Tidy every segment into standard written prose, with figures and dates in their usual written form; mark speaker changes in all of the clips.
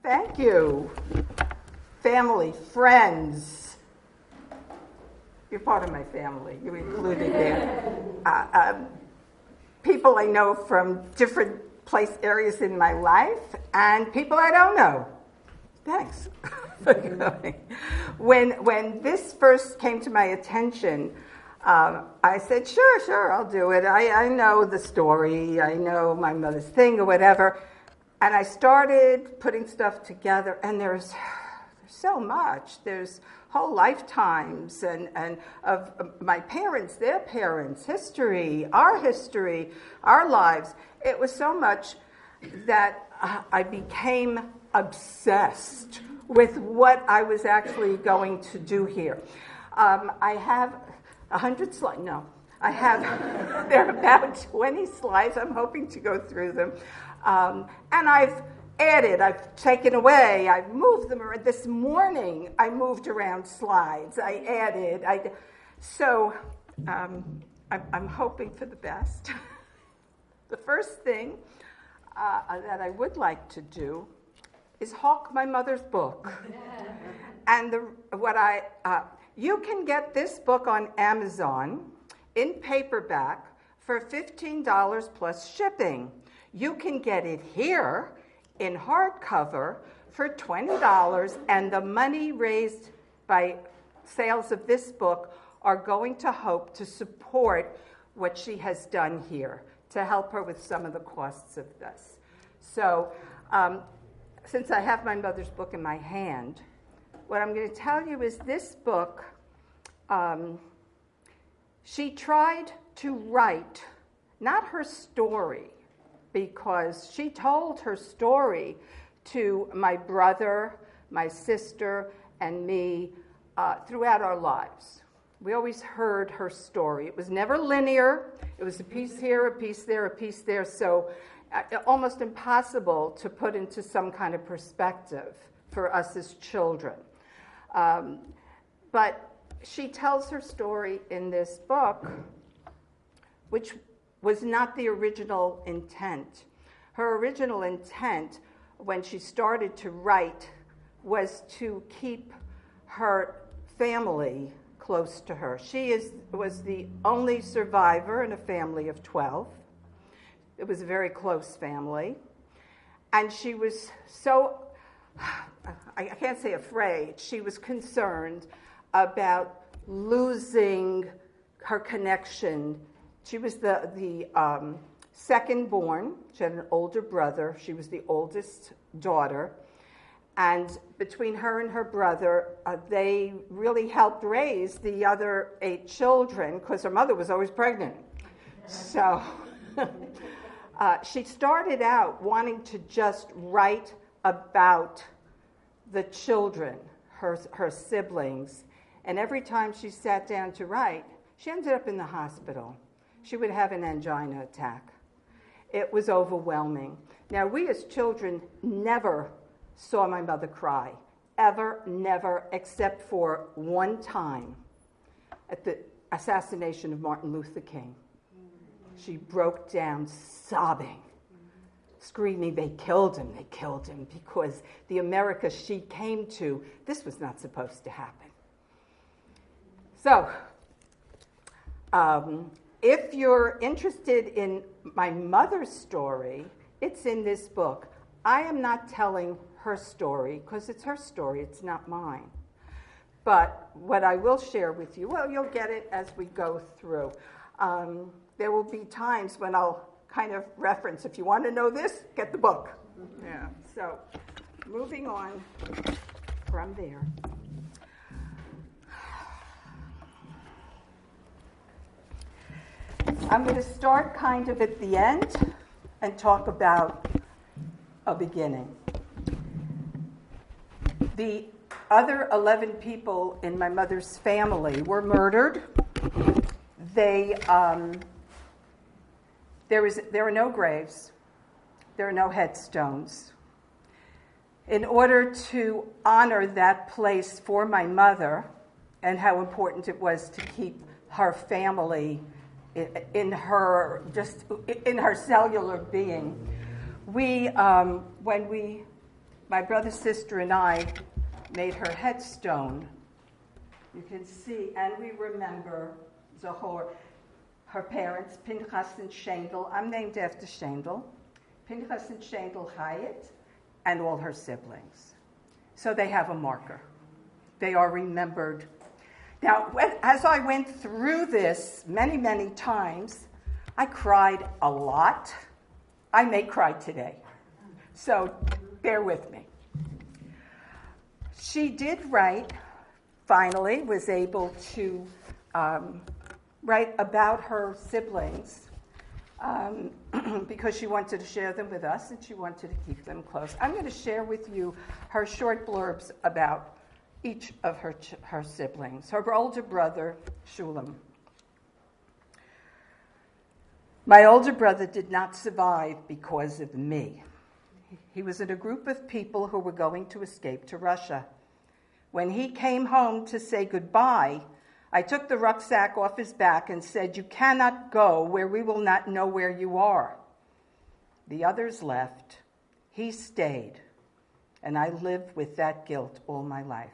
Speaker 1: Thank you. Family, friends. You're part of my family. You're included there. People I know from different areas in my life, and people I don't know. Thanks for coming. When this first came to my attention, I said, sure, I'll do it. I know the story. I know my mother's thing or whatever. And I started putting stuff together, and there's so much. There's whole lifetimes and of my parents, their parents, history, our lives. It was so much that I became obsessed with what I was actually going to do here. I have 100 slides. No, I have, there are about 20 slides. I'm hoping to go through them. And I've added, I've taken away, I've moved them around. This morning, I moved around slides. I added. So I'm hoping for the best. The first thing that I would like to do is hawk my mother's book. And you can get this book on Amazon in paperback for $15 plus shipping. You can get it here in hardcover for $20, and the money raised by sales of this book are going to hope to support what she has done here, to help her with some of the costs of this. So, since I have my mother's book in my hand, what I'm going to tell you is this book, she tried to write, not her story, because she told her story to my brother, my sister, and me throughout our lives. We always heard her story. It was never linear. It was a piece here, a piece there, a piece there, so almost impossible to put into some kind of perspective for us as children. But she tells her story in this book, which was not the original intent. Her original intent, when she started to write, was to keep her family close to her. She was the only survivor in a family of 12. It was a very close family. And she was so, I can't say afraid, she was concerned about losing her connection. She was the second born. She had an older brother. She was the oldest daughter. And between her and her brother, they really helped raise the other 8 children because her mother was always pregnant. So she started out wanting to just write about the children, her siblings. And every time she sat down to write, she ended up in the hospital. She would have an angina attack. It was overwhelming. Now, we as children never saw my mother cry. Ever, never, except for one time at the assassination of Martin Luther King. She broke down sobbing, screaming, they killed him, because the America she came to, this was not supposed to happen. So, if you're interested in my mother's story, it's in this book. I am not telling her story because it's her story, it's not mine. But what I will share with you, well, you'll get it as we go through. There will be times when I'll kind of reference, if you want to know this, get the book. Yeah. So, moving on from there. I'm going to start kind of at the end and talk about a beginning. The other 11 people in my mother's family were murdered. There are no graves. There are no headstones. In order to honor that place for my mother and how important it was to keep her family in her my brother, sister, and I made her headstone. You can see, and we remember Zahor, her parents, Pinchas and Shaindel. I'm named after Shaindel. Pinchas and Shaindel Hyatt, and all her siblings. So they have a marker. They are remembered. Now, as I went through this many, many times, I cried a lot. I may cry today. So bear with me. She did write, finally, was able to write about her siblings because she wanted to share them with us and she wanted to keep them close. I'm going to share with you her short blurbs about each of her siblings. Her older brother, Shulam. My older brother did not survive because of me. He was in a group of people who were going to escape to Russia. When he came home to say goodbye, I took the rucksack off his back and said, "You cannot go where we will not know where you are." The others left. He stayed, and I lived with that guilt all my life.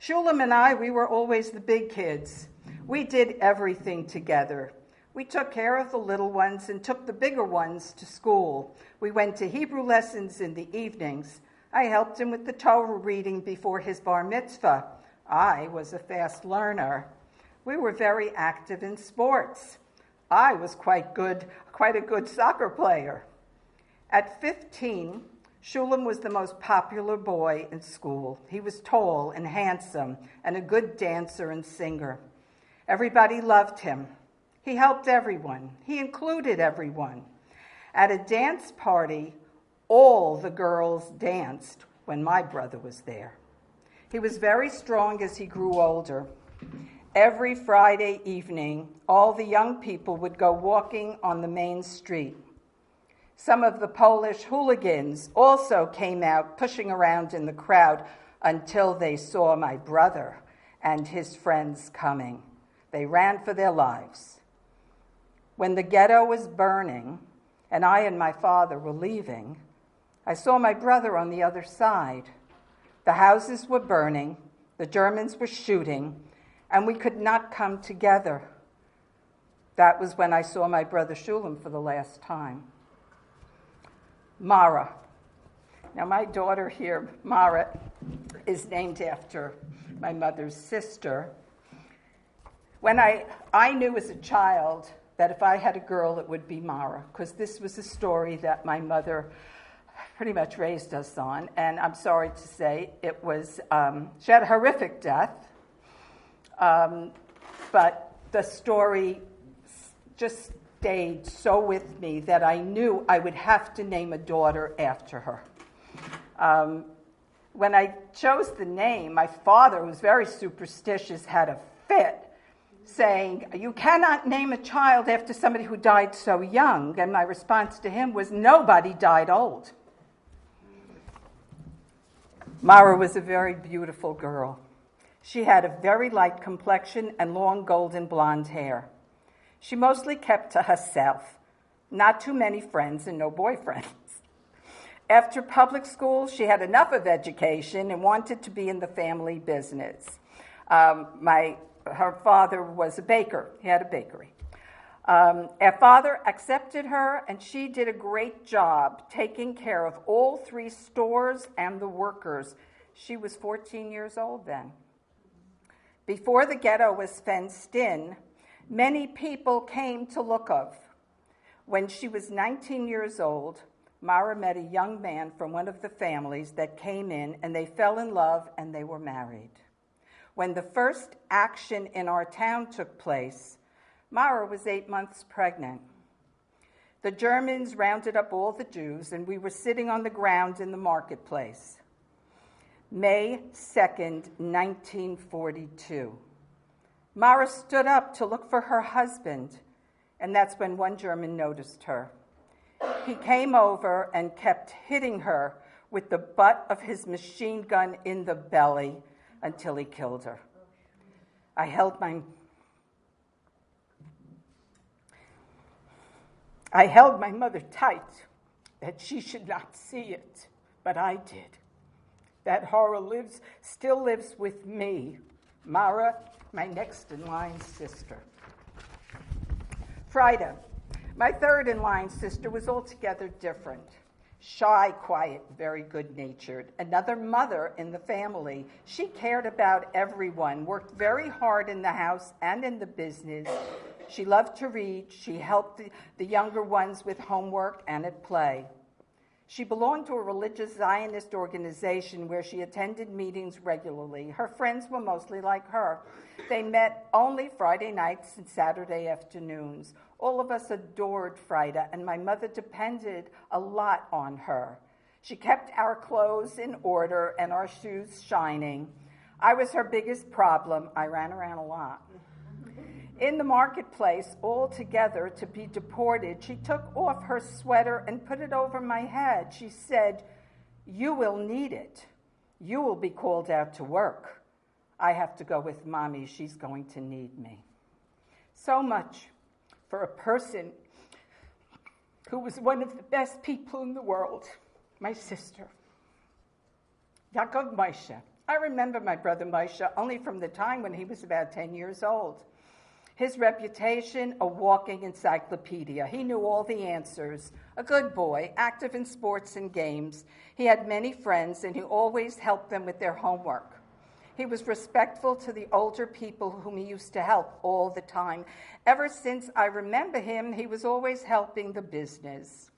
Speaker 1: Shulam and I, we were always the big kids. We did everything together. We took care of the little ones and took the bigger ones to school. We went to Hebrew lessons in the evenings. I helped him with the Torah reading before his bar mitzvah. I was a fast learner. We were very active in sports. I was quite a good soccer player. At 15, Shulam was the most popular boy in school. He was tall and handsome and a good dancer and singer. Everybody loved him. He helped everyone. He included everyone. At a dance party, all the girls danced when my brother was there. He was very strong as he grew older. Every Friday evening, all the young people would go walking on the main street. Some of the Polish hooligans also came out pushing around in the crowd until they saw my brother and his friends coming. They ran for their lives. When the ghetto was burning and I and my father were leaving, I saw my brother on the other side. The houses were burning, the Germans were shooting, and we could not come together. That was when I saw my brother Shulam for the last time. Mara. Now my daughter here, Mara, is named after my mother's sister. When I knew as a child that if I had a girl, it would be Mara, because this was a story that my mother pretty much raised us on, and I'm sorry to say it was, she had a horrific death, but the story just stayed so with me that I knew I would have to name a daughter after her. When I chose the name, my father, who was very superstitious, had a fit, saying, "You cannot name a child after somebody who died so young." And my response to him was, "Nobody died old." Mara was a very beautiful girl. She had a very light complexion and long golden blonde hair. She mostly kept to herself, not too many friends and no boyfriends. After public school, she had enough of education and wanted to be in the family business. Her father was a baker. He had a bakery. Our father accepted her, and she did a great job taking care of all 3 stores and the workers. She was 14 years old then. Before the ghetto was fenced in, many people came to look of. When she was 19 years old, Mara met a young man from one of the families that came in, and they fell in love, and they were married. When the first action in our town took place, Mara was 8 months pregnant. The Germans rounded up all the Jews, and we were sitting on the ground in the marketplace. May 2nd, 1942. Mara stood up to look for her husband, and that's when one German noticed her. He came over and kept hitting her with the butt of his machine gun in the belly until he killed her. I held my mother tight that she should not see it. but I did. That horror still lives with me, Mara, my next-in-line sister. Frida, my third-in-line sister, was altogether different. Shy, quiet, very good-natured. Another mother in the family. She cared about everyone, worked very hard in the house and in the business. She loved to read. She helped the younger ones with homework and at play. She belonged to a religious Zionist organization where she attended meetings regularly. Her friends were mostly like her. They met only Friday nights and Saturday afternoons. All of us adored Frida, and my mother depended a lot on her. She kept our clothes in order and our shoes shining. I was her biggest problem. I ran around a lot. In the marketplace, all together to be deported, she took off her sweater and put it over my head. She said, "You will need it. You will be called out to work. I have to go with Mommy. She's going to need me." So much for a person who was one of the best people in the world, my sister. Yaakov Moshe. I remember my brother Moshe only from the time when he was about 10 years old. His reputation, a walking encyclopedia. He knew all the answers. A good boy, active in sports and games. He had many friends, and he always helped them with their homework. He was respectful to the older people whom he used to help all the time. Ever since I remember him, he was always helping the business.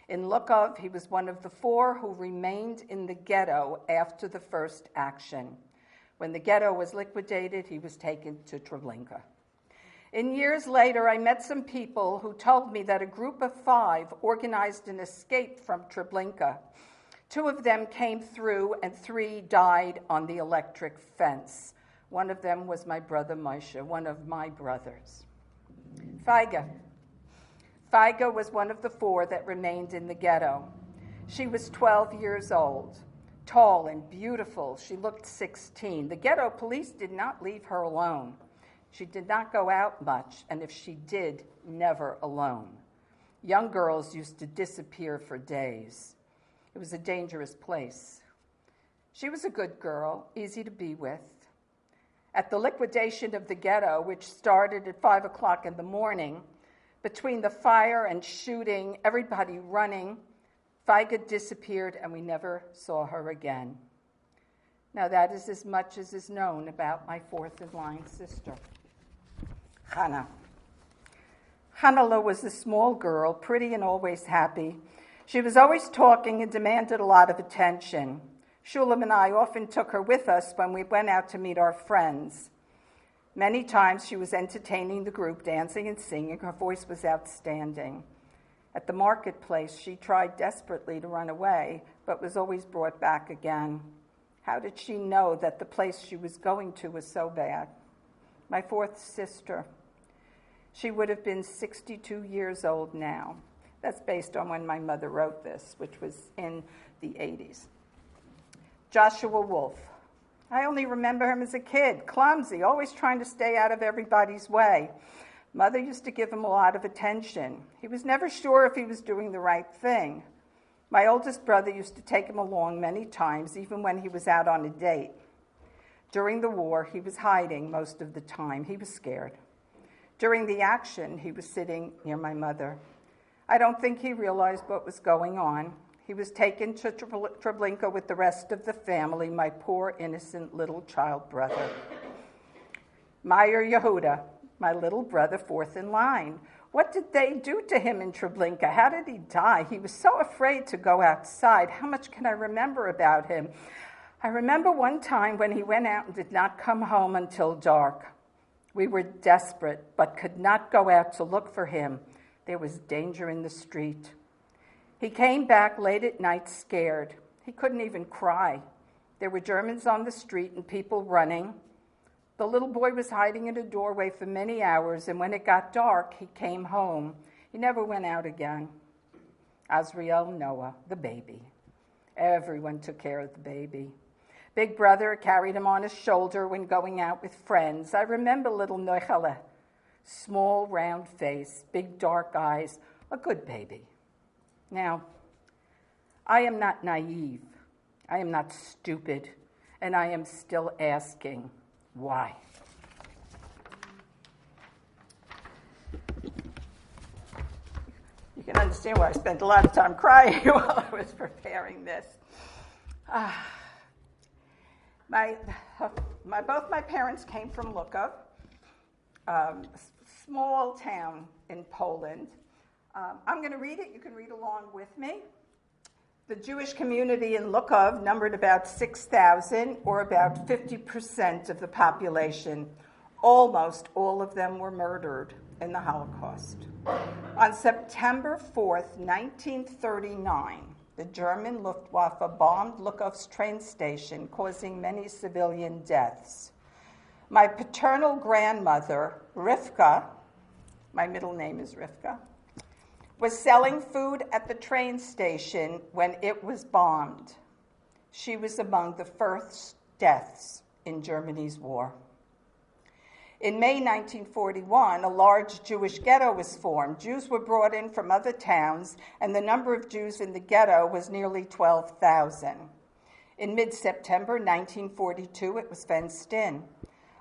Speaker 1: In Lukov, he was one of the 4 who remained in the ghetto after the first action. When the ghetto was liquidated, he was taken to Treblinka. In years later, I met some people who told me that a group of 5 organized an escape from Treblinka. 2 of them came through, and 3 died on the electric fence. One of them was my brother Moshe, one of my brothers. Feiga. Feiga was one of the 4 that remained in the ghetto. She was 12 years old, tall and beautiful. She looked 16. The ghetto police did not leave her alone. She did not go out much, and if she did, never alone. Young girls used to disappear for days. It was a dangerous place. She was a good girl, easy to be with. At the liquidation of the ghetto, which started at 5 o'clock in the morning, between the fire and shooting, everybody running, Feiga disappeared, and we never saw her again. Now that is as much as is known about my fourth-in-line sister. Hannah. Hannah was a small girl, pretty and always happy. She was always talking and demanded a lot of attention. Shulam and I often took her with us when we went out to meet our friends. Many times she was entertaining the group, dancing and singing. Her voice was outstanding. At the marketplace, she tried desperately to run away, but was always brought back again. How did she know that the place she was going to was so bad? My fourth sister. She would have been 62 years old now. That's based on when my mother wrote this, which was in the 80s. Joshua Wolf. I only remember him as a kid, clumsy, always trying to stay out of everybody's way. Mother used to give him a lot of attention. He was never sure if he was doing the right thing. My oldest brother used to take him along many times, even when he was out on a date. During the war, he was hiding most of the time. He was scared. During the action, he was sitting near my mother. I don't think he realized what was going on. He was taken to Treblinka with the rest of the family, my poor, innocent little child brother. Meyer Yehuda, my little brother, fourth in line. What did they do to him in Treblinka? How did he die? He was so afraid to go outside. How much can I remember about him? I remember one time when he went out and did not come home until dark. We were desperate, but could not go out to look for him. There was danger in the street. He came back late at night scared. He couldn't even cry. There were Germans on the street and people running. The little boy was hiding in a doorway for many hours, and when it got dark, he came home. He never went out again. Azriel Noah, the baby. Everyone took care of the baby. Big brother carried him on his shoulder when going out with friends. I remember little Nochele, small round face, big dark eyes, a good baby. Now, I am not naive. I am not stupid, and I am still asking why. You can understand why I spent a lot of time crying while I was preparing this. Both my parents came from Lukov, a small town in Poland. I'm going to read it. You can read along with me. The Jewish community in Lukov numbered about 6,000, or about 50% of the population. Almost all of them were murdered in the Holocaust. On September 4th, 1939, the German Luftwaffe bombed Lukov's train station, causing many civilian deaths. My paternal grandmother, Rivka, my middle name is Rivka, was selling food at the train station when it was bombed. She was among the first deaths in Germany's war. In May 1941, a large Jewish ghetto was formed. Jews were brought in from other towns, and the number of Jews in the ghetto was nearly 12,000. In mid-September 1942, it was fenced in.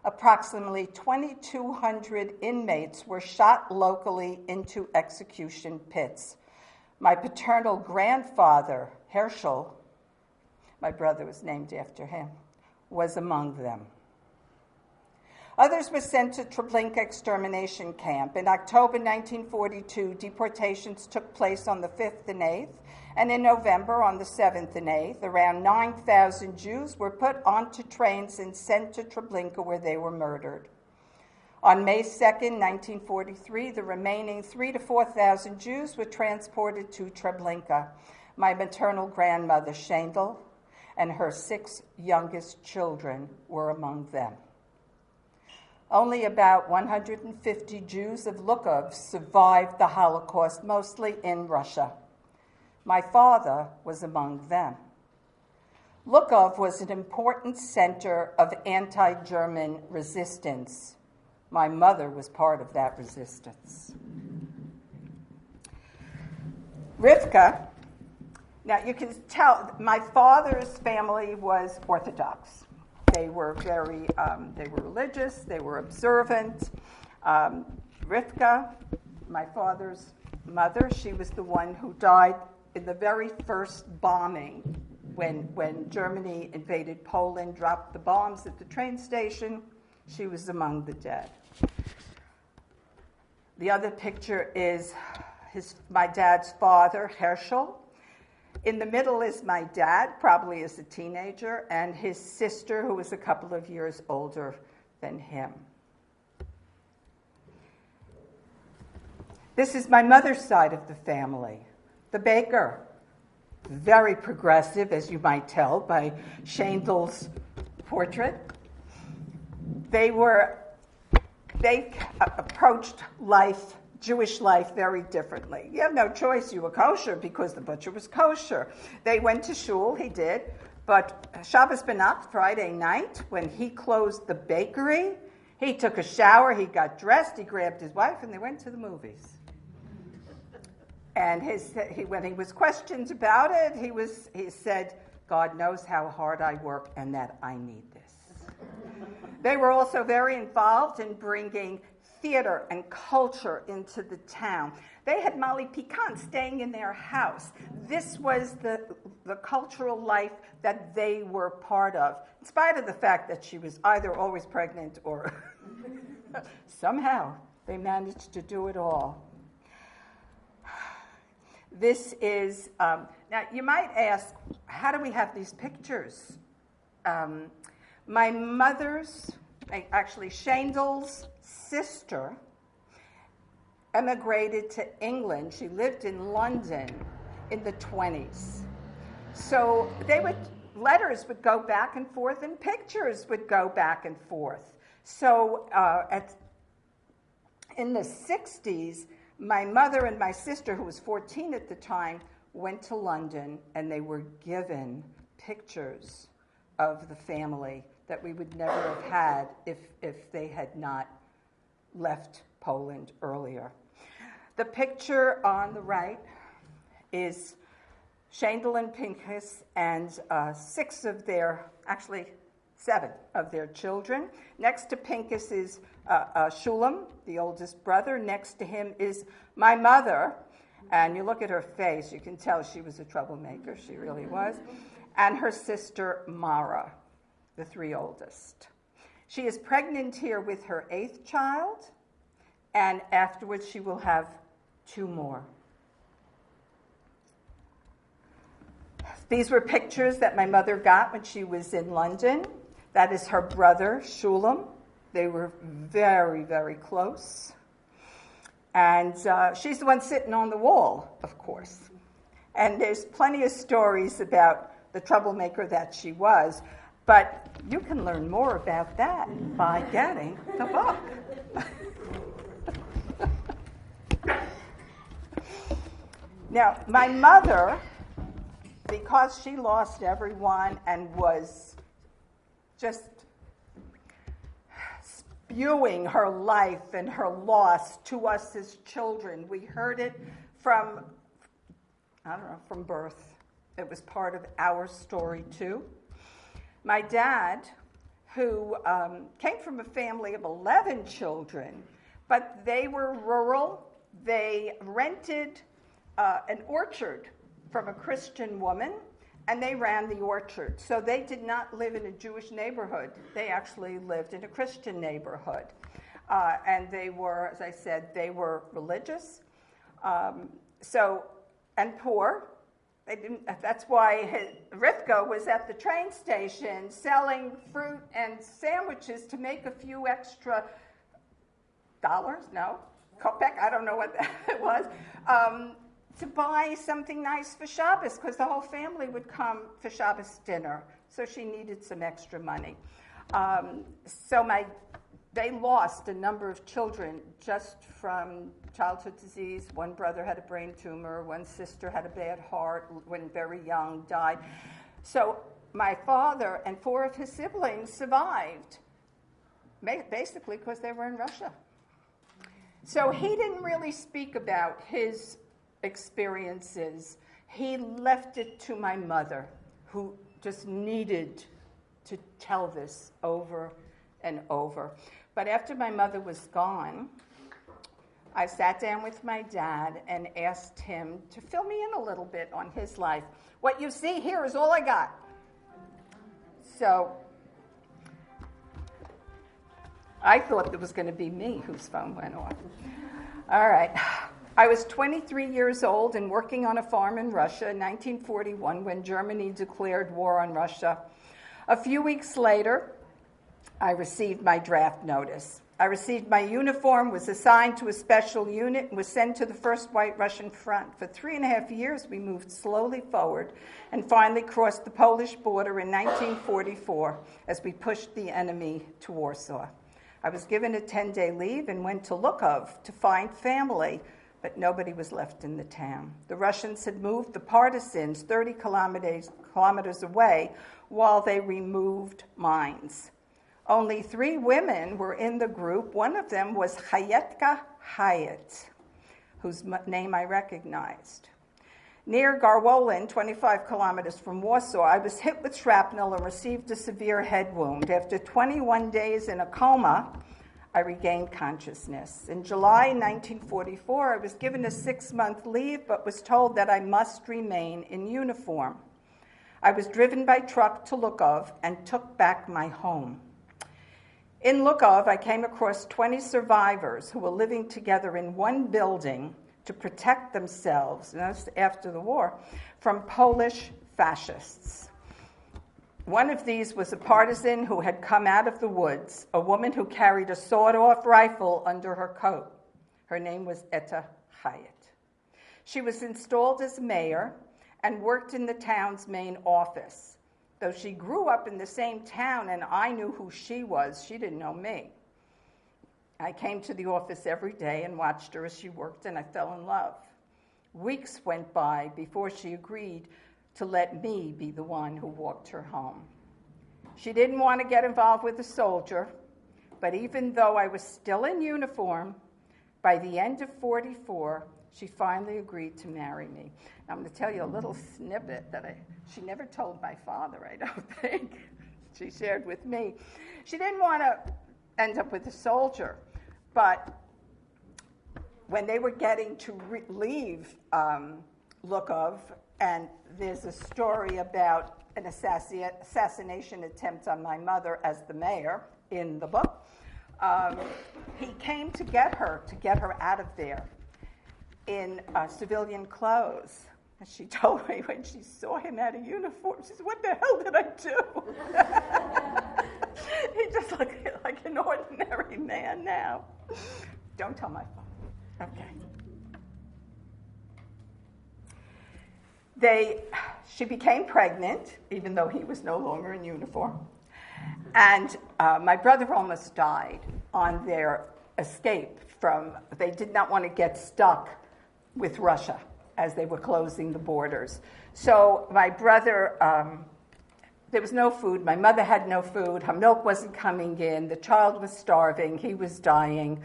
Speaker 1: Approximately 2,200 inmates were shot locally into execution pits. My paternal grandfather, Herschel, my brother was named after him, was among them. Others were sent to Treblinka extermination camp. In October 1942, deportations took place on the 5th and 8th, and in November on the 7th and 8th, around 9,000 Jews were put onto trains and sent to Treblinka, where they were murdered. On May 2nd, 1943, the remaining 3,000 to 4,000 Jews were transported to Treblinka. My maternal grandmother, Shain, and her 6 youngest children were among them. Only about 150 Jews of Lukov survived the Holocaust, mostly in Russia. My father was among them. Lukov was an important center of anti-German resistance. My mother was part of that resistance. Rivka, now you can tell my father's family was Orthodox. They were they were religious, they were observant. Rivka, my father's mother, she was the one who died in the very first bombing when Germany invaded Poland, dropped the bombs at the train station. She was among the dead. The other picture is my dad's father, Herschel. In the middle is my dad, probably as a teenager, and his sister, who was a couple of years older than him. This is my mother's side of the family, the baker. Very progressive, as you might tell by Shain's portrait. They approached life, Jewish life, very differently. You have no choice. You were kosher because the butcher was kosher. They went to shul, he did, but Shabbos B'Nacht, Friday night, when he closed the bakery, he took a shower, he got dressed, he grabbed his wife, and they went to the movies. And when he was questioned about it, he said, God knows how hard I work and that I need this. They were also very involved in bringing theater and culture into the town. They had Molly Piquant staying in their house. This was the cultural life that they were part of, in spite of the fact that she was either always pregnant or somehow they managed to do it all. This is, now you might ask, how do we have these pictures? My mother's, actually Shain's sister, emigrated to England. She lived in London in the 1920s. So letters would go back and forth and pictures would go back and forth. So in the 1960s, my mother and my sister, who was 14 at the time, went to London and they were given pictures of the family that we would never have had if they had not left Poland earlier. The picture on the right is Shandel and Pinchas, and 7 of their children. Next to Pinchas is Shulam, the oldest brother. Next to him is my mother. And you look at her face, you can tell she was a troublemaker. She really was. And her sister, Mara, the 3 oldest. She is pregnant here with her 8th child, and afterwards she will have 2 more. These were pictures that my mother got when she was in London. That is her brother, Shulam. They were very, very close. And she's the one sitting on the wall, of course. And there's plenty of stories about the troublemaker that she was, but you can learn more about that by getting the book. Now, my mother, because she lost everyone and was just spewing her life and her loss to us as children. We heard it from birth. It was part of our story too. My dad, who came from a family of 11 children, but they were rural. They rented an orchard from a Christian woman, and they ran the orchard. So they did not live in a Jewish neighborhood. They actually lived in a Christian neighborhood. And they were, as I said, they were religious. And poor. That's why Rivka was at the train station selling fruit and sandwiches to make a few extra dollars, kopek, I don't know what that was, to buy something nice for Shabbos, because the whole family would come for Shabbos dinner. So she needed some extra money. They lost a number of children just from childhood disease. One brother had a brain tumor. One sister had a bad heart when very young, died. So my father and 4 of his siblings survived, basically because they were in Russia. So he didn't really speak about his experiences. He left it to my mother, who just needed to tell this over and over. But after my mother was gone, I sat down with my dad and asked him to fill me in a little bit on his life. What you see here is all I got. So I thought it was going to be me whose phone went off. All right. I was 23 years old and working on a farm in Russia in 1941 when Germany declared war on Russia. A few weeks later, I received my draft notice. I received my uniform, was assigned to a special unit, and was sent to the First White Russian Front. For 3.5 years, we moved slowly forward and finally crossed the Polish border in 1944 as we pushed the enemy to Warsaw. I was given a 10-day leave and went to Lukov to find family, but nobody was left in the town. The Russians had moved the partisans 30 kilometers away while they removed mines. Only 3 women were in the group. One of them was Hayetka Hayat, whose name I recognized. Near Garwolin, 25 kilometers from Warsaw, I was hit with shrapnel and received a severe head wound. After 21 days in a coma, I regained consciousness. In July 1944, I was given a 6-month leave, but was told that I must remain in uniform. I was driven by truck to Lukov and took back my home. In Lukov, I came across 20 survivors who were living together in one building to protect themselves, and that's after the war, from Polish fascists. One of these was a partisan who had come out of the woods, a woman who carried a sawed-off rifle under her coat. Her name was Etta Hayat. She was installed as mayor and worked in the town's main office. Though she grew up in the same town and I knew who she was, she didn't know me. I came to the office every day and watched her as she worked, and I fell in love. Weeks went by before she agreed to let me be the one who walked her home. She didn't want to get involved with a soldier, but even though I was still in uniform, by the end of 44, she finally agreed to marry me. I'm going to tell you a little snippet that she never told my father, I don't think. She shared with me. She didn't want to end up with a soldier, but when they were getting to leave Lukov, and there's a story about an assassination attempt on my mother as the mayor in the book, he came to get her out of there in civilian clothes. And she told me when she saw him out of uniform, she said, "What the hell did I do?" He just looked like an ordinary man now. Don't tell my father. Okay. She became pregnant, even though he was no longer in uniform. And my brother almost died on their escape they did not want to get stuck with Russia as they were closing the borders. So my brother, there was no food. My mother had no food. Her milk wasn't coming in. The child was starving. He was dying.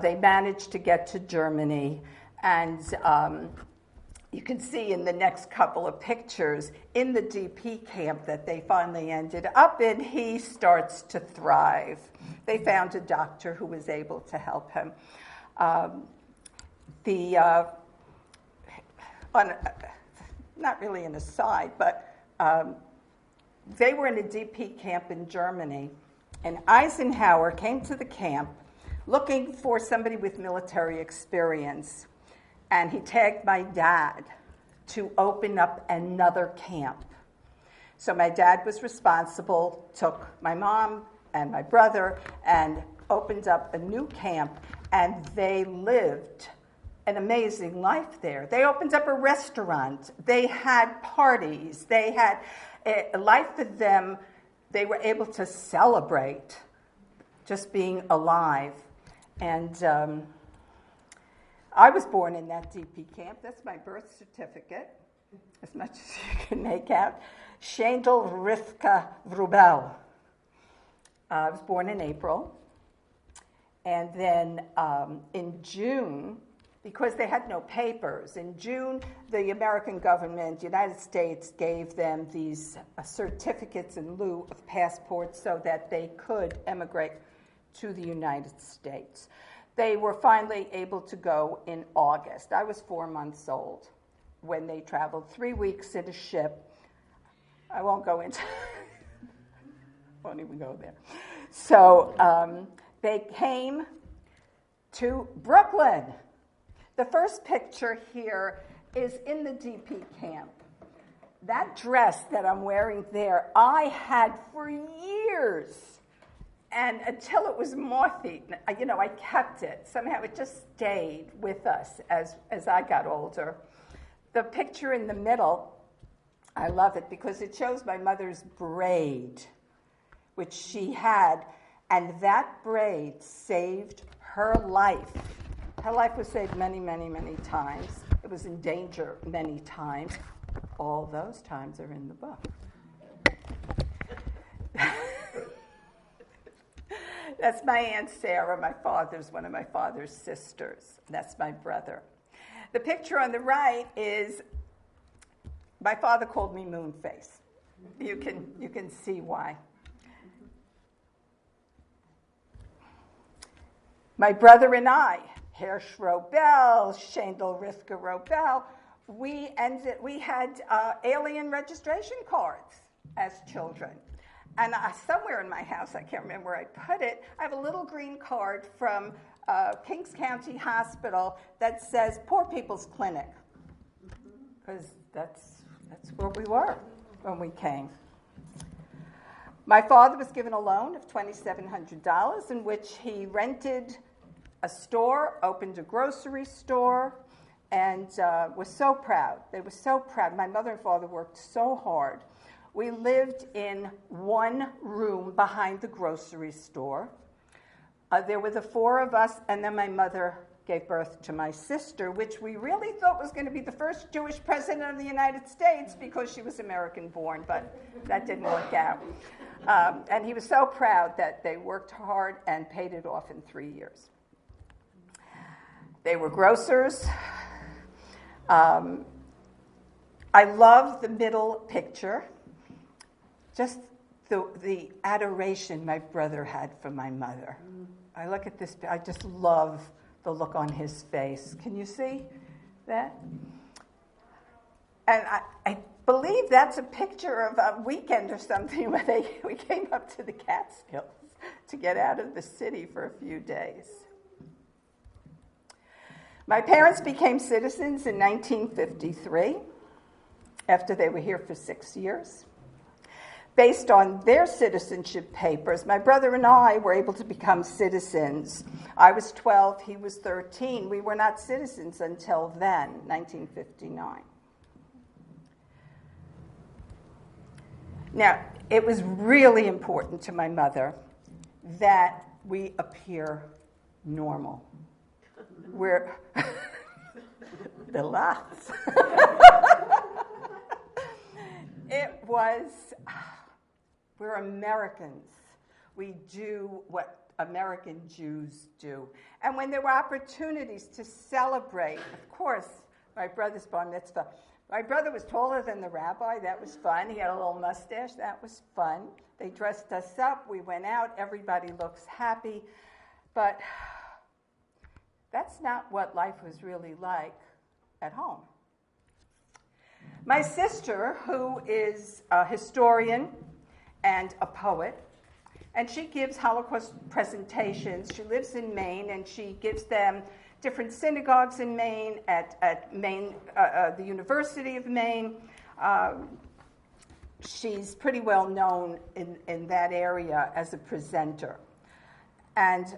Speaker 1: They managed to get to Germany. And you can see in the next couple of pictures, in the DP camp that they finally ended up in, he starts to thrive. They found a doctor who was able to help him. Not really an aside, but they were in a DP camp in Germany, and Eisenhower came to the camp looking for somebody with military experience, and he tagged my dad to open up another camp. So my dad was responsible, took my mom and my brother, and opened up a new camp, and they lived an amazing life there. They opened up a restaurant. They had parties. They had a life for them. They were able to celebrate just being alive. And I was born in that DP camp. That's my birth certificate, as much as you can make out. Shaindl Rivka Vrubel. I was born in April. And then in June, because they had no papers, in June, the American government, United States, gave them these certificates in lieu of passports so that they could emigrate to the United States. They were finally able to go in August. I was 4 months old when they traveled 3 weeks in a ship. I won't go into won't even go there. So they came to Brooklyn. The first picture here is in the DP camp. That dress that I'm wearing there, I had for years. And until it was moth-eaten, I kept it. Somehow it just stayed with us as I got older. The picture in the middle, I love it because it shows my mother's braid, which she had, and that braid saved her life. Her life was saved many, many, many times. It was in danger many times. All those times are in the book. That's my Aunt Sarah, one of my father's sisters. That's my brother. The picture on the right is, my father called me Moonface. You can see why. My brother and I, Hirsch Robel, Shaindl Rivka Robel, we had alien registration cards as children. And somewhere in my house, I can't remember where I put it, I have a little green card from Kings County Hospital that says Poor People's Clinic, because that's where we were when we came. My father was given a loan of $2,700 in which he rented a store, opened a grocery store, and was so proud. They were so proud. My mother and father worked so hard. We lived in one room behind the grocery store. There were the four of us, and then my mother gave birth to my sister, which we really thought was going to be the first Jewish president of the United States because she was American-born, but that didn't work out. And he was so proud that they worked hard and paid it off in 3 years. They were grocers. I love the middle picture, just the adoration my brother had for my mother. I look at this, I just love the look on his face. Can you see that? And I believe that's a picture of a weekend or something where we came up to the Catskills to get out of the city for a few days. My parents became citizens in 1953, after they were here for 6 years. Based on their citizenship papers, my brother and I were able to become citizens. I was 12, he was 13. We were not citizens until then, 1959. Now, it was really important to my mother that we appear normal. We're the laughs. We're Americans. We do what American Jews do. And when there were opportunities to celebrate, of course, my brother's bar mitzvah. My brother was taller than the rabbi. That was fun. He had a little mustache. That was fun. They dressed us up. We went out. Everybody looks happy. But that's not what life was really like at home. My sister, who is a historian and a poet, and she gives Holocaust presentations. She lives in Maine, and she gives them different synagogues in Maine, at Maine, the University of Maine. She's pretty well known in that area as a presenter. And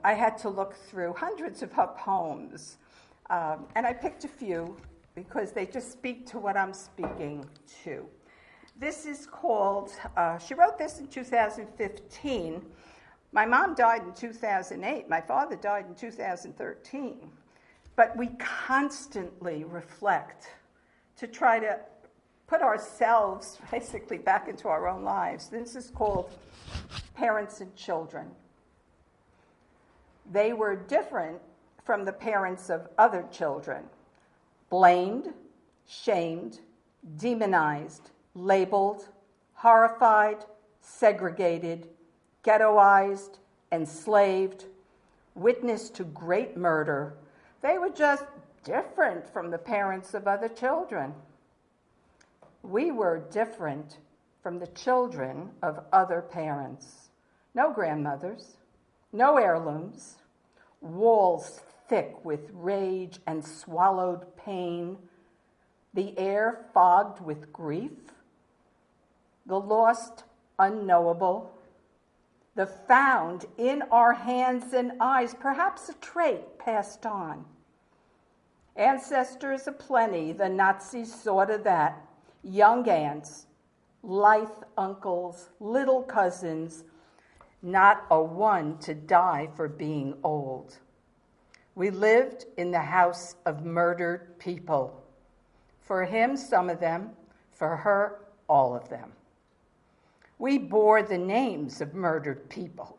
Speaker 1: I had to look through hundreds of her poems, and I picked a few because they just speak to what I'm speaking to. This is called, she wrote this in 2015. My mom died in 2008. My father died in 2013. But we constantly reflect to try to put ourselves basically back into our own lives. This is called Parents and Children. They were different from the parents of other children. Blamed, shamed, demonized, labeled, horrified, segregated, ghettoized, enslaved, witness to great murder. They were just different from the parents of other children. We were different from the children of other parents. No grandmothers, no heirlooms, walls thick with rage and swallowed pain, the air fogged with grief, the lost unknowable, the found in our hands and eyes, perhaps a trait passed on. Ancestors aplenty, the Nazis saw to that. Young aunts, lithe uncles, little cousins, not a one to die for being old. We lived in the house of murdered people. For him, some of them. For her, all of them. We bore the names of murdered people.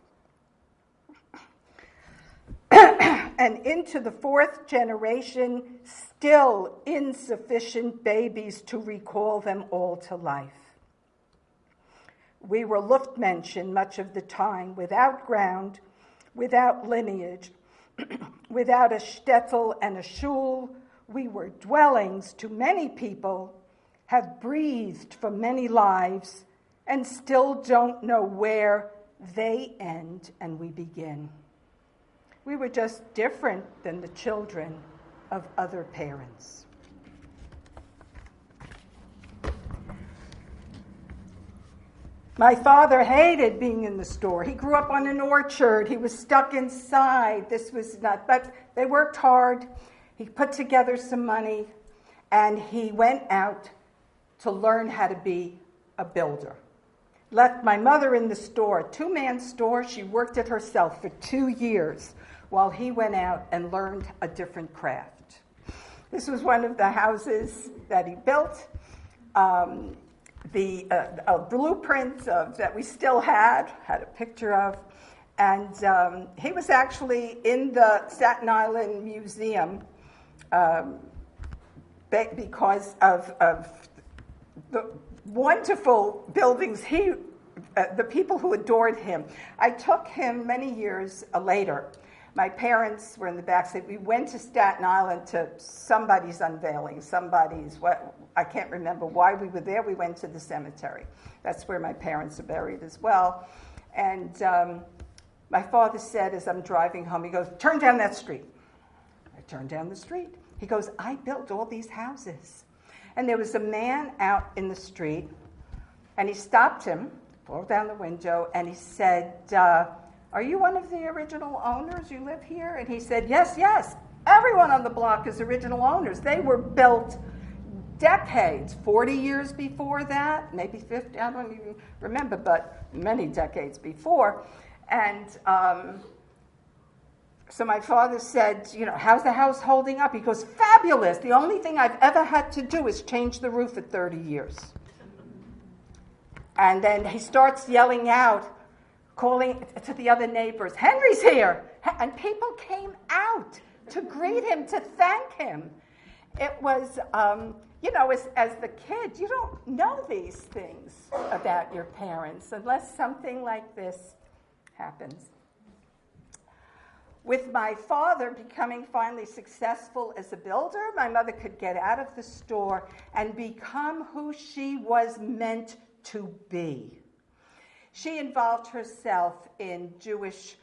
Speaker 1: And into the fourth generation, still insufficient babies to recall them all to life. We were Luftmenschen much of the time, without ground, without lineage, without a shtetl and a shul. We were dwellings to many people, have breathed for many lives, and still don't know where they end and we begin. We were just different than the children of other parents. My father hated being in the store. He grew up on an orchard. He was stuck inside. This was not, but they worked hard. He put together some money, and he went out to learn how to be a builder. Left my mother in the store, a two-man store. She worked it herself for 2 years while he went out and learned a different craft. This was one of the houses that he built. A blueprint that we still had a picture of. And he was actually in the Staten Island Museum because of the wonderful buildings the people who adored him. I took him many years later. My parents were in the backseat. We went to Staten Island to somebody's unveiling, I can't remember why we were there. We went to the cemetery. That's where my parents are buried as well. And my father said, as I'm driving home, he goes, "Turn down that street." I turned down the street. He goes, "I built all these houses." And there was a man out in the street, and he stopped him, rolled down the window, and he said, "Are you one of the original owners? You live here?" And he said, "Yes, yes. Everyone on the block is original owners. They were built decades, 40 years before that, maybe 50, I don't even remember, but many decades before." And so my father said, "How's the house holding up?" He goes, "Fabulous. The only thing I've ever had to do is change the roof at 30 years. And then he starts yelling out, calling to the other neighbors, "Henry's here!" And people came out to greet him, to thank him. It was, as the kid, you don't know these things about your parents unless something like this happens. With my father becoming finally successful as a builder, my mother could get out of the store and become who she was meant to be. She involved herself in Jewish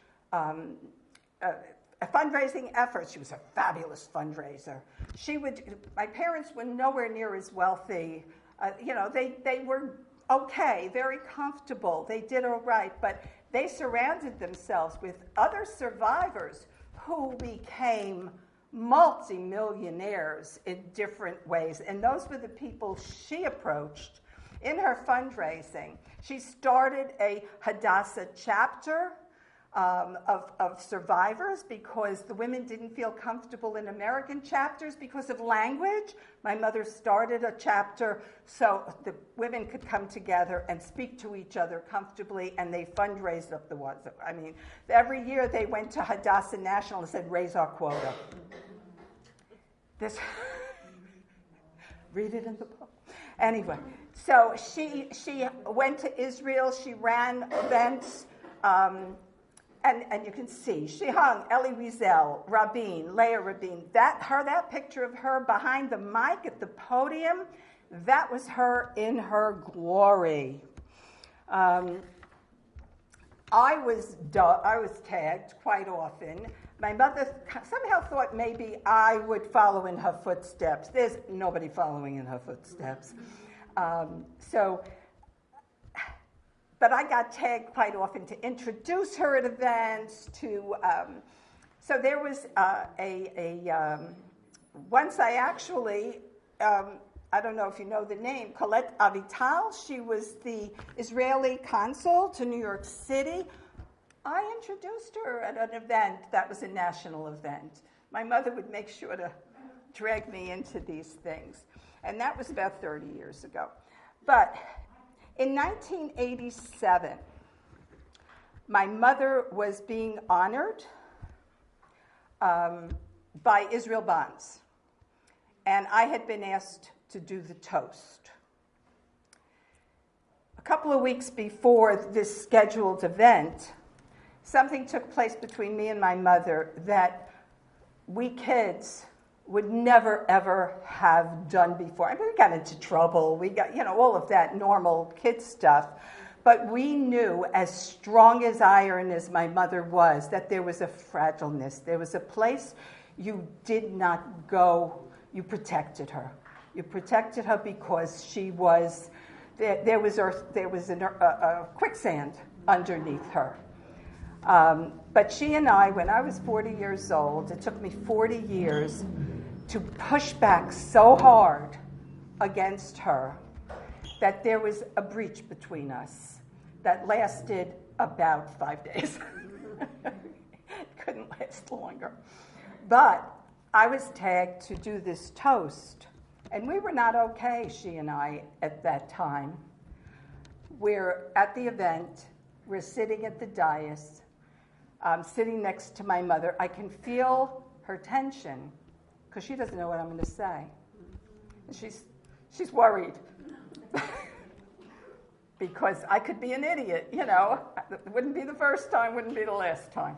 Speaker 1: fundraising efforts. She was a fabulous fundraiser. My parents were nowhere near as wealthy. They were okay, very comfortable. They did all right, but they surrounded themselves with other survivors who became multimillionaires in different ways. And those were the people she approached in her fundraising. She started a Hadassah chapter of survivors because the women didn't feel comfortable in American chapters because of language. My mother started a chapter so the women could come together and speak to each other comfortably, and they fundraised up the ones. Every year they went to Hadassah National and said, "Raise our quota." Read it in the book. Anyway, so she went to Israel. She ran events. And you can see, she hung Elie Wiesel, Rabin, Leah Rabin. That picture of her behind the mic at the podium, that was her in her glory. I was tagged quite often. My mother somehow thought maybe I would follow in her footsteps. There's nobody following in her footsteps. But I got tagged quite often to introduce her at events. So there was once I actually, I don't know if you know the name, Colette Avital. She was the Israeli consul to New York City. I introduced her at an event that was a national event. My mother would make sure to drag me into these things. And that was about 30 years ago. But in 1987, my mother was being honored by Israel Bonds, and I had been asked to do the toast. A couple of weeks before this scheduled event, something took place between me and my mother that we kids would never, ever have done before. I mean, we got into trouble. We got, all of that normal kid stuff. But we knew, as strong as iron as my mother was, that there was a fragileness. There was a place you did not go. You protected her. You protected her because she was, there was a quicksand underneath her. But she and I, when I was 40 years old, it took me 40 years to push back so hard against her that there was a breach between us that lasted about 5 days. It couldn't last longer. But I was tagged to do this toast, and we were not okay, she and I, at that time. We're at the event. We're sitting at the dais. I'm sitting next to my mother. I can feel her tension because she doesn't know what I'm going to say. She's worried. Because I could be an idiot, you know. It wouldn't be the first time, wouldn't be the last time.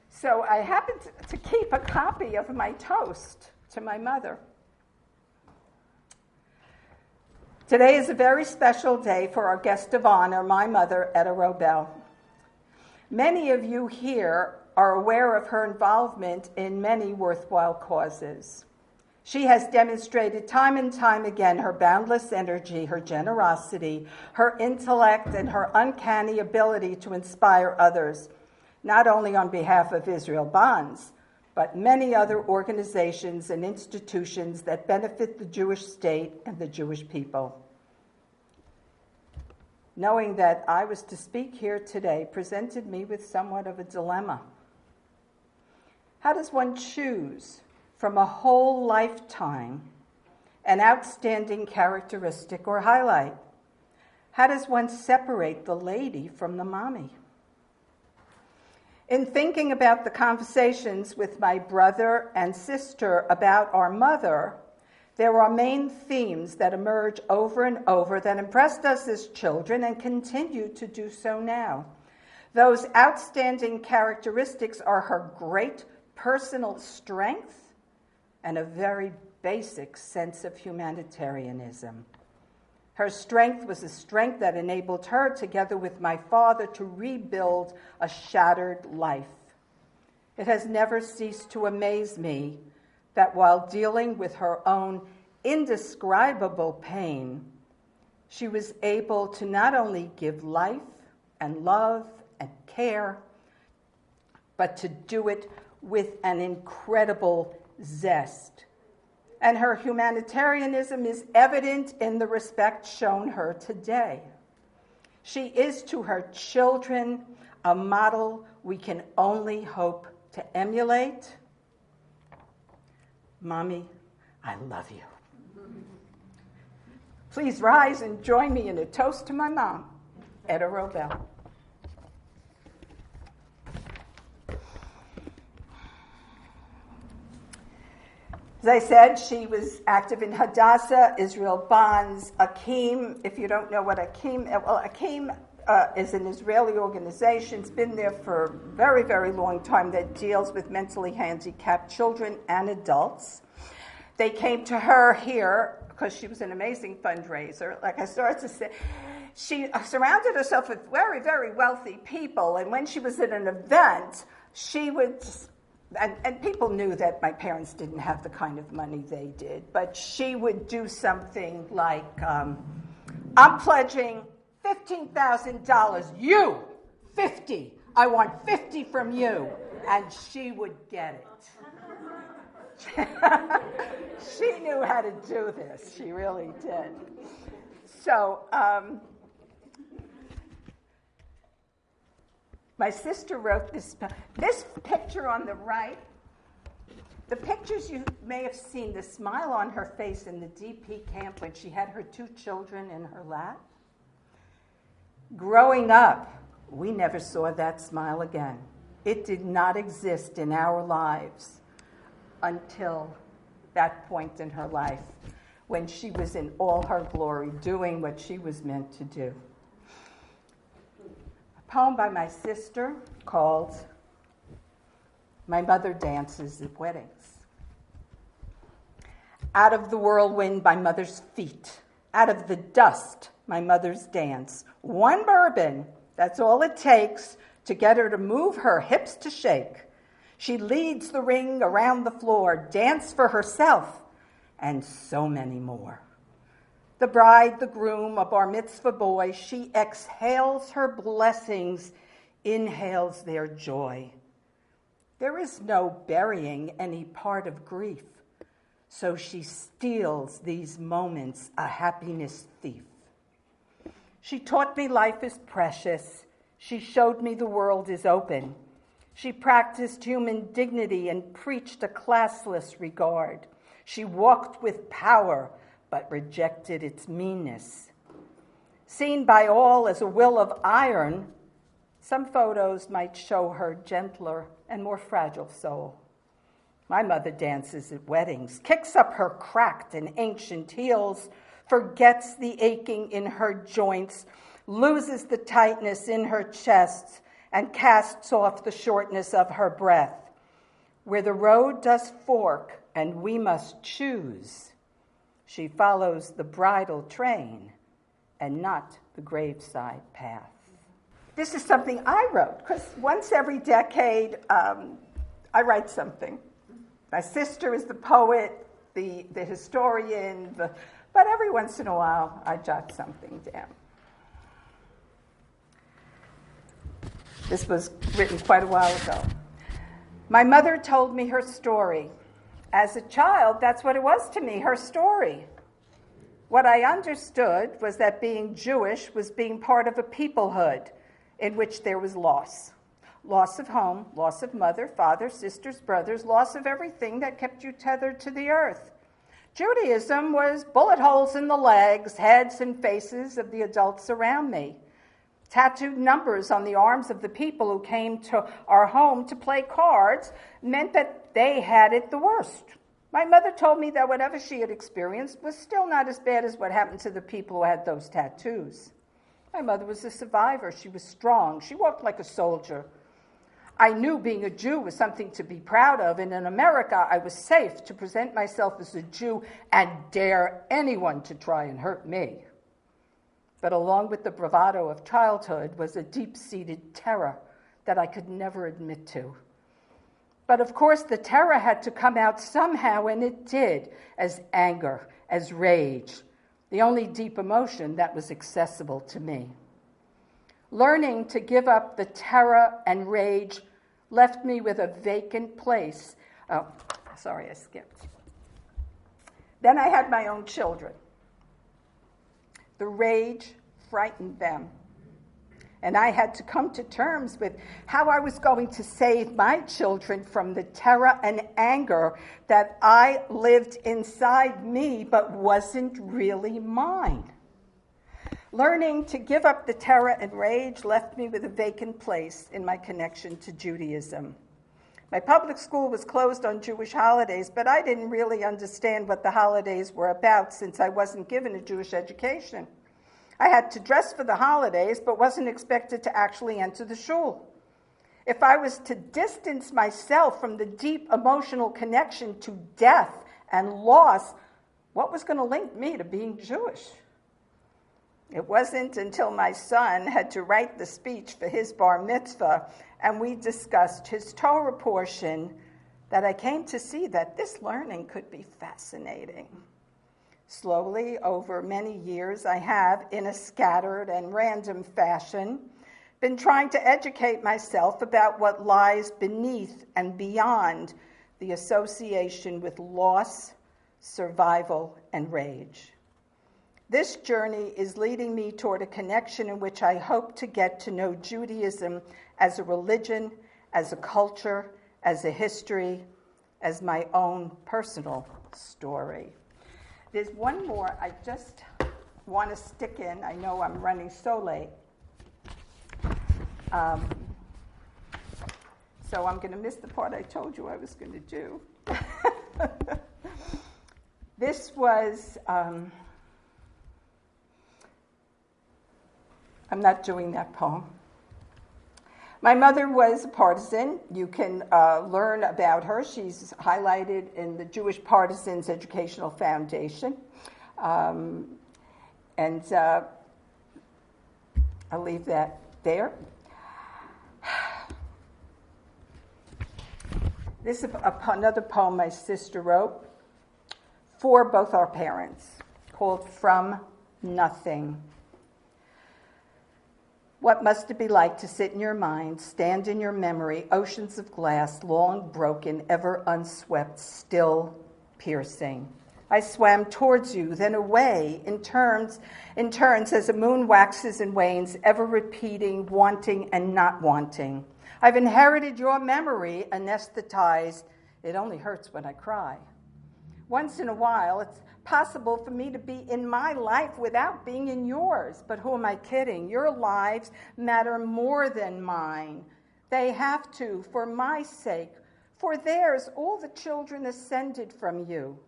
Speaker 1: So I happened to keep a copy of my toast to my mother. Today is a very special day for our guest of honor, my mother, Etta Robel. Many of you here are aware of her involvement in many worthwhile causes. She has demonstrated time and time again her boundless energy, her generosity, her intellect, and her uncanny ability to inspire others, not only on behalf of Israel Bonds, but many other organizations and institutions that benefit the Jewish state and the Jewish people. Knowing that I was to speak here today presented me with somewhat of a dilemma. How does one choose from a whole lifetime an outstanding characteristic or highlight? How does one separate the lady from the mommy? In thinking about the conversations with my brother and sister about our mother, there are main themes that emerge over and over that impressed us as children and continue to do so now. Those outstanding characteristics are her great personal strength and a very basic sense of humanitarianism. Her strength was a strength that enabled her, together with my father, to rebuild a shattered life. It has never ceased to amaze me that while dealing with her own indescribable pain, she was able to not only give life and love and care, but to do it with an incredible zest. And her humanitarianism is evident in the respect shown her today. She is to her children a model we can only hope to emulate. Mommy, I love you. Please rise and join me in a toast to my mom, Etta Robel. As I said, she was active in Hadassah, Israel Bonds, Akim. If you don't know what Akim is an Israeli organization. It's been there for a very, very long time that deals with mentally handicapped children and adults. They came to her here because she was an amazing fundraiser. Like I started to say, she surrounded herself with very, very wealthy people. And when she was at an event, she would... And people knew that my parents didn't have the kind of money they did, but she would do something like, I'm pledging $15,000. You, 50. I want 50 from you. And she would get it. She knew how to do this. She really did. So, my sister wrote this picture on the right. The pictures you may have seen, the smile on her face in the DP camp when she had her 2 children in her lap. Growing up, we never saw that smile again. It did not exist in our lives until that point in her life when she was in all her glory, doing what she was meant to do. Poem by my sister called My Mother Dances at Weddings. Out of the whirlwind, my mother's feet. Out of the dust, my mother's dance. 1 bourbon, that's all it takes to get her to move her hips to shake. She leads the ring around the floor, dance for herself, and so many more. The bride, the groom, a bar mitzvah boy, she exhales her blessings, inhales their joy. There is no burying any part of grief, so she steals these moments, a happiness thief. She taught me life is precious. She showed me the world is open. She practiced human dignity and preached a classless regard. She walked with power, but rejected its meanness. Seen by all as a will of iron, some photos might show her gentler and more fragile soul. My mother dances at weddings, kicks up her cracked and ancient heels, forgets the aching in her joints, loses the tightness in her chest, and casts off the shortness of her breath. Where the road does fork and we must choose, she follows the bridal train and not the graveside path. This is something I wrote, because once every decade, I write something. My sister is the poet, the historian, but every once in a while, I jot something down. This was written quite a while ago. My mother told me her story. As a child, that's what it was to me, her story. What I understood was that being Jewish was being part of a peoplehood in which there was loss. Loss of home, loss of mother, father, sisters, brothers, loss of everything that kept you tethered to the earth. Judaism was bullet holes in the legs, heads, and faces of the adults around me. Tattooed numbers on the arms of the people who came to our home to play cards meant that they had it the worst. My mother told me that whatever she had experienced was still not as bad as what happened to the people who had those tattoos. My mother was a survivor. She was strong. She walked like a soldier. I knew being a Jew was something to be proud of, and in America I was safe to present myself as a Jew and dare anyone to try and hurt me. But along with the bravado of childhood was a deep-seated terror that I could never admit to. But of course, the terror had to come out somehow, and it did, as anger, as rage, the only deep emotion that was accessible to me. Learning to give up the terror and rage left me with a vacant place. Oh, sorry, I skipped. Then I had my own children. The rage frightened them. And I had to come to terms with how I was going to save my children from the terror and anger that I lived inside me but wasn't really mine. Learning to give up the terror and rage left me with a vacant place in my connection to Judaism. My public school was closed on Jewish holidays, but I didn't really understand what the holidays were about since I wasn't given a Jewish education. I had to dress for the holidays, but wasn't expected to actually enter the shul. If I was to distance myself from the deep emotional connection to death and loss, what was going to link me to being Jewish? It wasn't until my son had to write the speech for his bar mitzvah and we discussed his Torah portion that I came to see that this learning could be fascinating. Slowly, over many years, I have, in a scattered and random fashion, been trying to educate myself about what lies beneath and beyond the association with loss, survival, and rage. This journey is leading me toward a connection in which I hope to get to know Judaism as a religion, as a culture, as a history, as my own personal story. There's one more I just want to stick in. I know I'm running so late. So I'm going to miss the part I told you I was going to do. This was... I'm not doing that poem. My mother was a partisan. You can learn about her. She's highlighted in the Jewish Partisans Educational Foundation. And I'll leave that there. This is another poem my sister wrote for both our parents, called From Nothing. What must it be like to sit in your mind, stand in your memory, oceans of glass, long broken, ever unswept, still piercing? I swam towards you, then away, in turns as the moon waxes and wanes, ever repeating, wanting and not wanting. I've inherited your memory, anesthetized. It only hurts when I cry. Once in a while, it's possible for me to be in my life without being in yours. But who am I kidding? Your lives matter more than mine. They have to, for my sake, For theirs all the children ascended from you.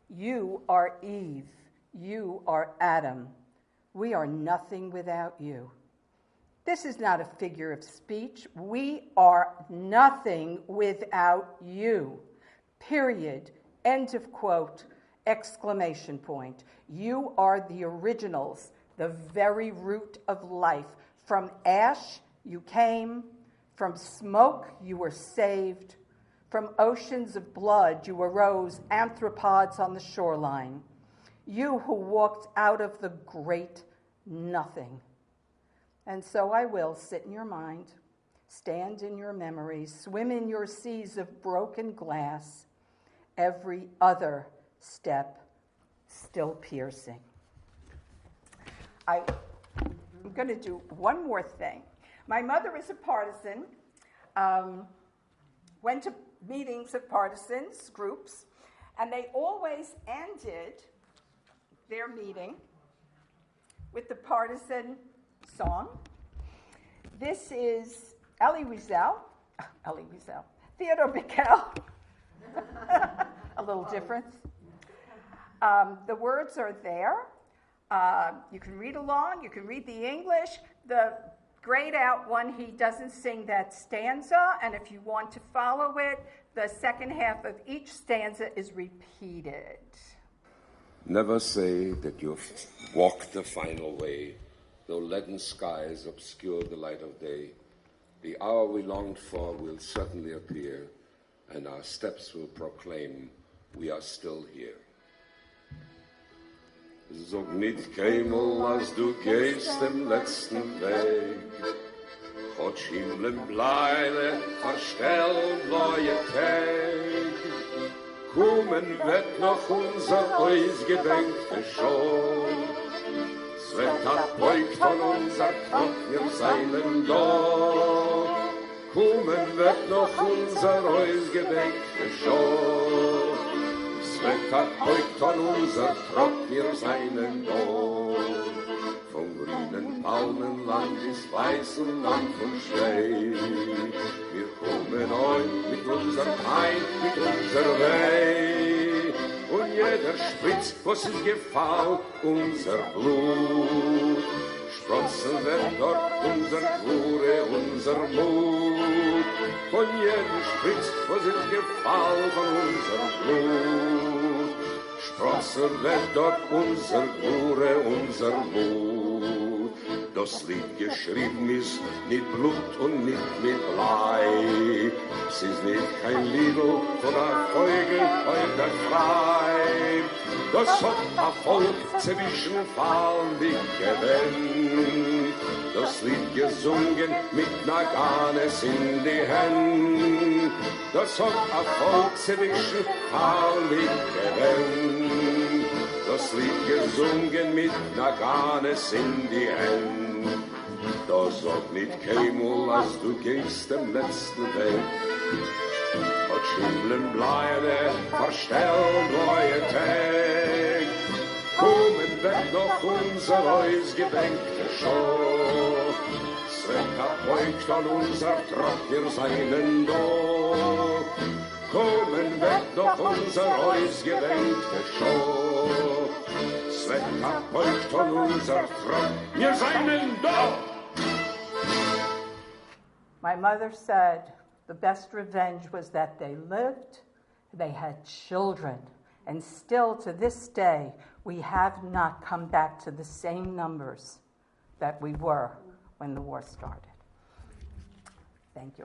Speaker 1: You are Eve. You are Adam. We are nothing without you. This is not a figure of speech. We are nothing without you. Period. End of quote. Exclamation point. You are the originals, the very root of life. From ash you came. From smoke you were saved. From oceans of blood you arose, anthropods on the shoreline. You who walked out of the great nothing. And so I will sit in your mind, stand in your memories, swim in your seas of broken glass, every other step still piercing. I'm going to do one more thing. My mother is a partisan, went to meetings of partisans, groups, and they always ended their meeting with the partisan song. This is Theodore Bickel. A little difference. The words are there. You can read along. You can read the English. The grayed out one, he doesn't sing that stanza, and if you want to follow it, the second half of each stanza is repeated.
Speaker 2: Never say that you've walked the final way, though leaden skies obscure the light of day. The hour we longed for will certainly appear, and our steps will proclaim we are still here. Sag nicht keinmal, als du gehst dem letzten Weg. Gott Himmel bleibe, verstellen neue Tag. Kommen wird noch unser ausgedenkte Schon. Es wird abbeugt von unser Kopf, wir seinen da. Kommen wird noch unser ausgedenkte Schon. Es wird abbeugt von unser Trott, wir seinen da. Vom grünen Palmenland bis weißen Land von Schnee. Wir kommen heut mit unserem Heim, mit unserer Weh. Und jeder spritzt, was ist gefallen, unser Blut. Sprossen wird dort unser Glure, unser Mut. Von jedem spritzt, was ist gefallen, von unser Blut. Sprossen wird dort unser Glure, unser Mut. Das Lied geschrieben ist mit Blut und nicht mit Blei. Es ist nicht kein Liedl von der Vögel heute frei. Das hat Erfolg zwischen fallendig gewinnt. Das Lied gesungen mit Naganes in die Hände. Das hat Erfolg zwischen fallendig gewinnt. Das Lied gesungen mit Naganes in die Hände. Da sag nicht keinmal, als du gehst dem letzten Weg. Gott Schimmeln bleibe, verstellen neue Tag. Kommen wird noch unser ausgedenkte Show. Es wird abbeugt an unser Trott, wir seinen da. Kommen wird noch unser ausgedenkte Show. Es wird abbeugt an unser Trott, wir seinen da.
Speaker 1: My mother said the best revenge was that they lived, they had children, and still to this day we have not come back to the same numbers that we were when the war started. Thank you.